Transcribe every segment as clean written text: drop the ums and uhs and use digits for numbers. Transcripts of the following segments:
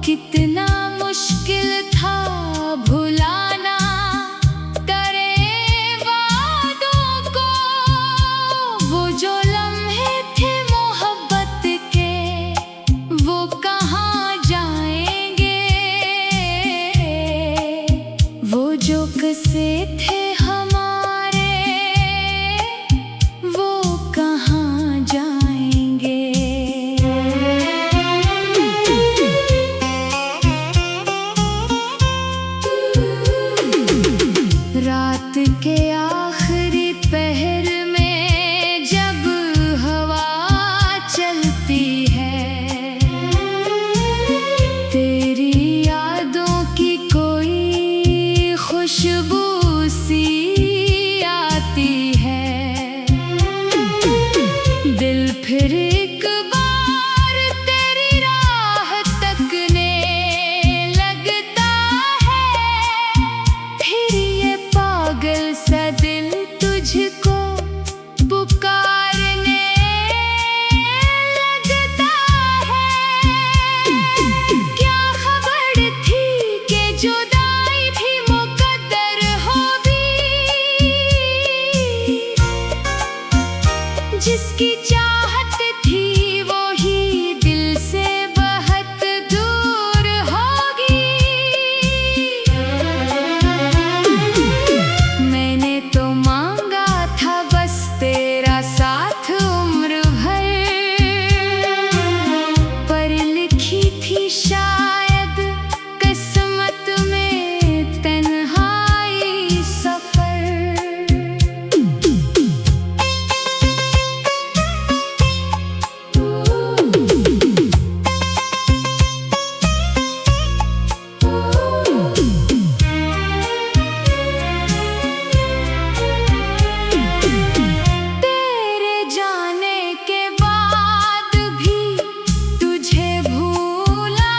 कितना मुश्किल था भुलाना करे वादों को। वो जो लम्हे थे मोहब्बत के वो कहाँ जाएंगे। वो जो किस्से थे हमारे वो कहाँ जाएंगे। रात के आखिरी पहर में जब हवा चलती है, तेरी यादों की कोई खुशबू सी आती है। दिल फिर एक बार तेरी राह तकने लगता है। फिर ये पागल सा दिल तुझको पुकारने लगता है। क्या खबर थी कि जुदाई भी मुकद्दर होगी। जिसकी चाहत थी वो ही दिल से बहुत दूर होगी। मैंने तो मांगा था बस तेरा साथ उम्र भर, पर लिखी थी शायद किस्मत में तन्हाई सफर। तेरे जाने के बाद भी तुझे भूला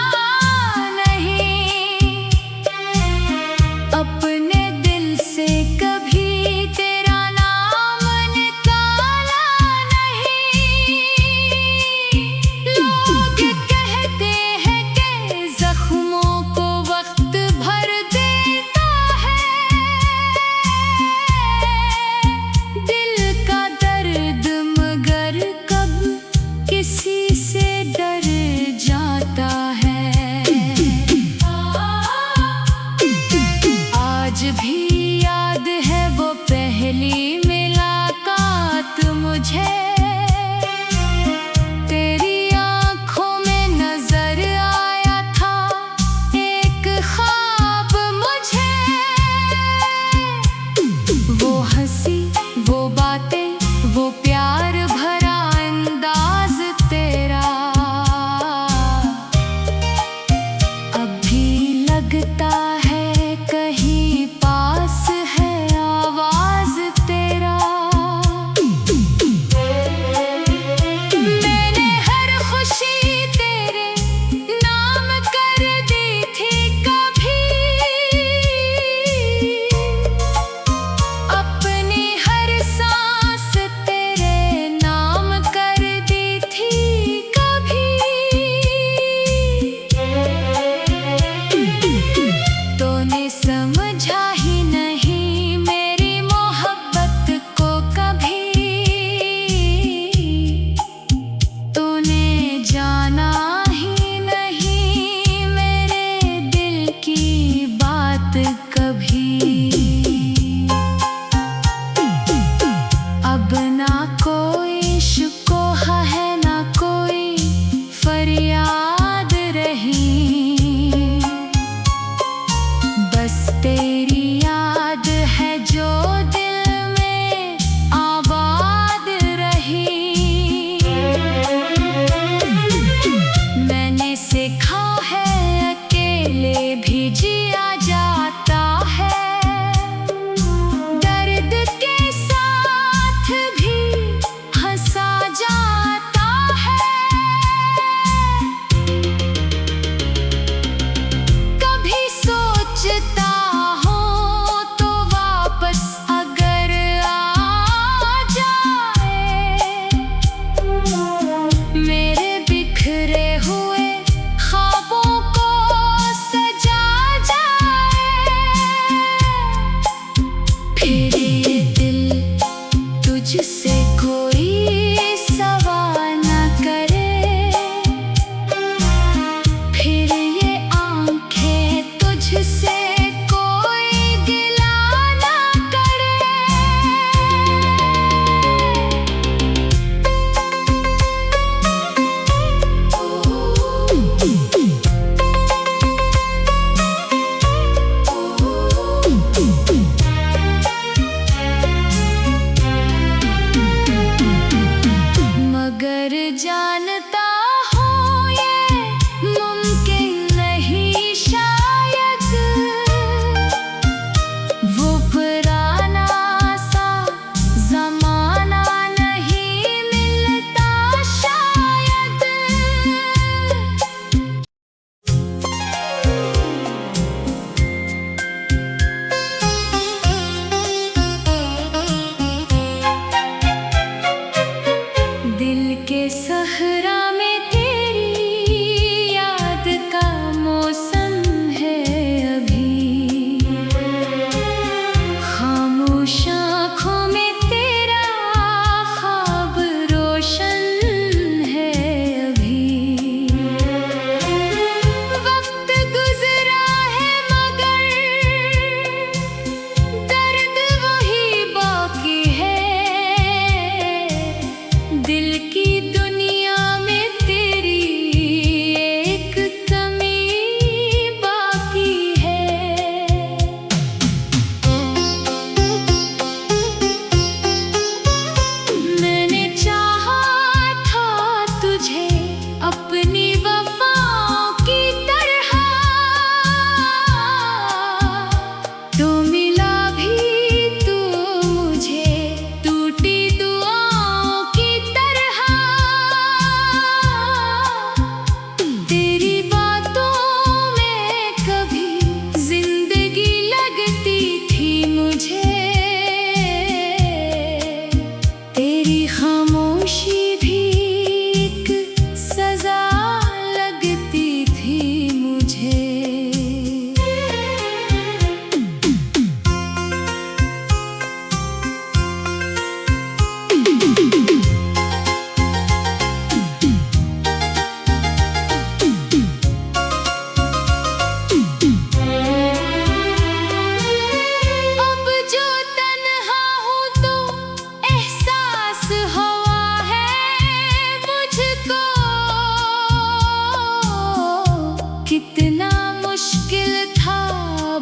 कितना मुश्किल था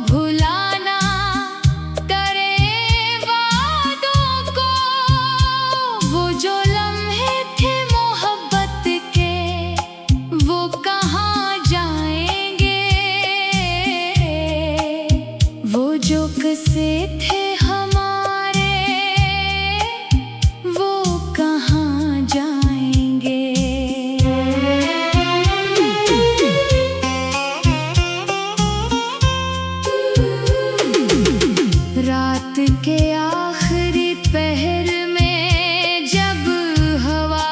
भुलाना तेरे वादों को। वो जो लम्हे थे मोहब्बत के, वो कहाँ जाएंगे। वो जो किस्से थे हमारे, वो कहाँ जाएंगे। रात के आखिरी पहर में जब हवा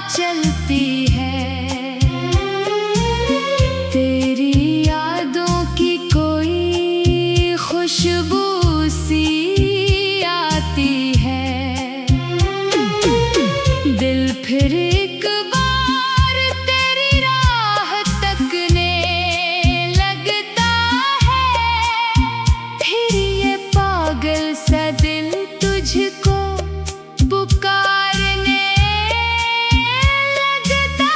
चलती है, तेरी यादों की कोई खुशबू सी आती है। दिल फिर एक बार तेरी राह तकने लगता है। फिर ये पागल सा दिल तुझको पुकारने लगता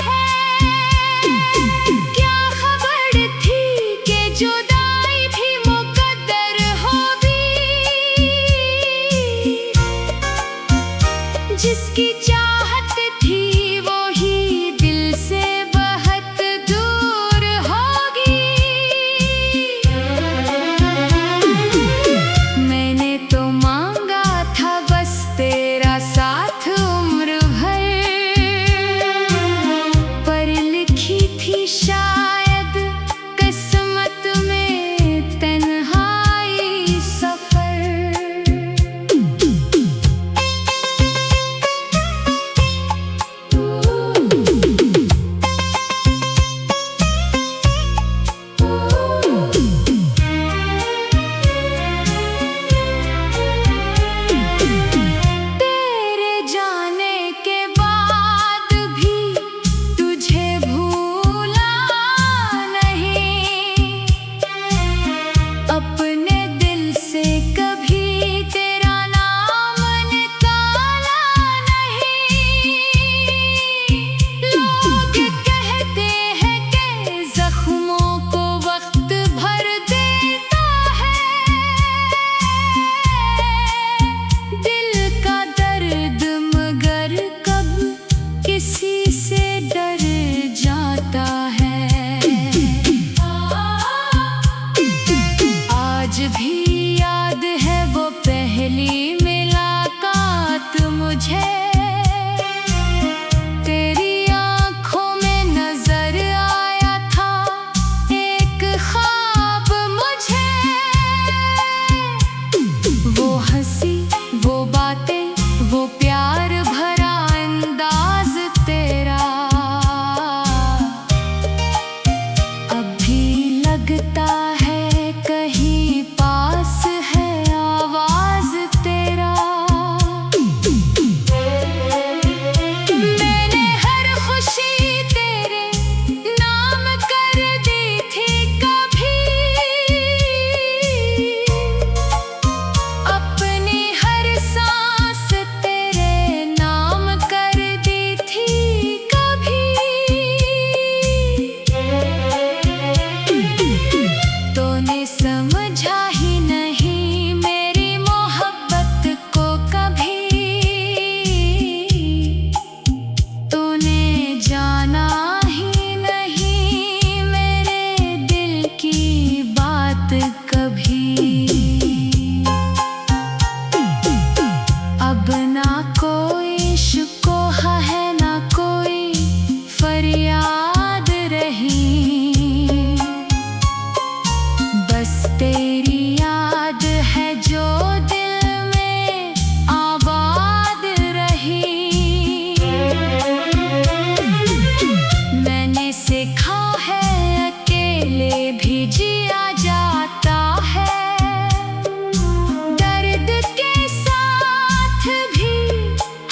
है। क्या खबर थी कि जुदाई भी मुकद्दर होगी। जिसकी चाहत थी वो ही दिल से बहुत दूर होगी। मैंने तो मांगा था बस तेरा साथ उम्र भर, पर लिखी थी शायद किस्मत में तन्हाई सफर। तेरे जाने के बाद भी तुझे भूला नहीं। अपने दिल से कभी तेरा नाम निकाला नहीं। लोग कहते हैं कि जख्मों को वक्त भर देता है। दिल का दर्द मगर कब किसी से डर जाता है। आज भी याद है वो पहली मुलाकात मुझे। तेरी आँखों में नजर आया था एक ख्वाब मुझे। वो हंसी, वो बातें, वो प्यार भरा अंदाज तेरा, अब भी लगता है कहीं पास है आवाज तेरा। मैंने हर खुशी तेरे नाम कर दी थी कभी। अपनी हर सांस तेरे नाम कर दी थी कभी। तूने समझा ही नहीं मेरी मोहब्बत को कभी। तूने जाना ही नहीं मेरे दिल की बात कभी। अब ना कोई शिकवा है ना कोई फरियाद रही। बस तेरी याद है जो दिल में आबाद रही। मैंने सीखा है अकेले भी जिया जाता है। दर्द के साथ भी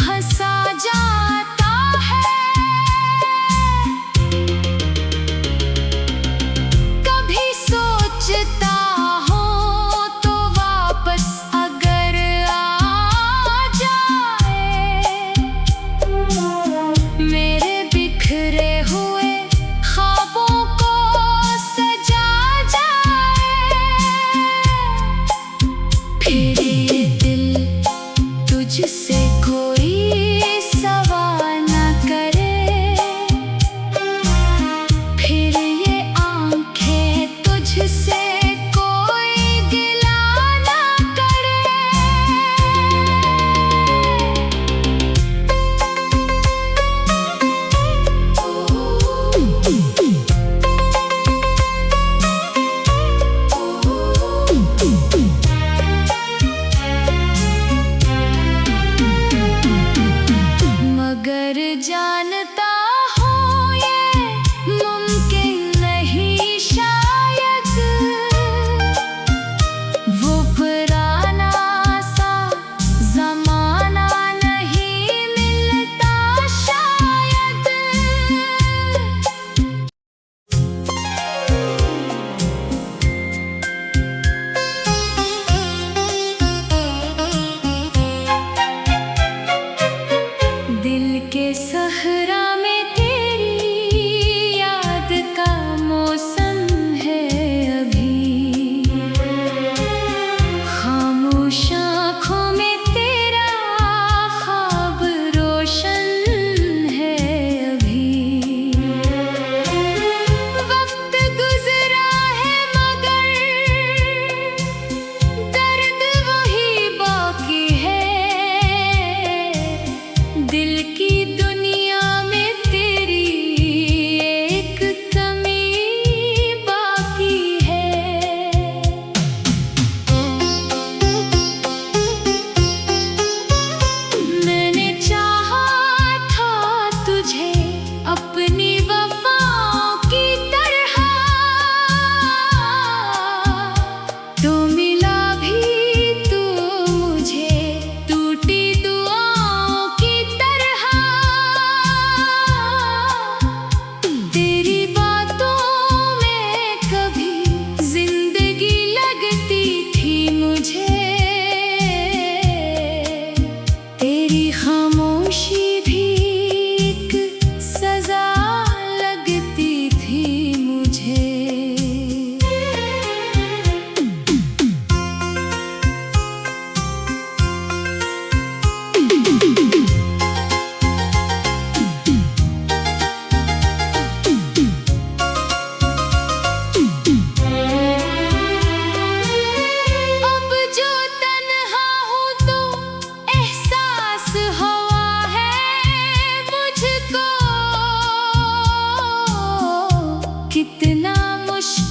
हंसा जाता है। कभी सोचता हूँ तो वापस अगर आ जाए। मेरे बिखरे हुए ख्वाबों को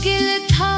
मुश्किल था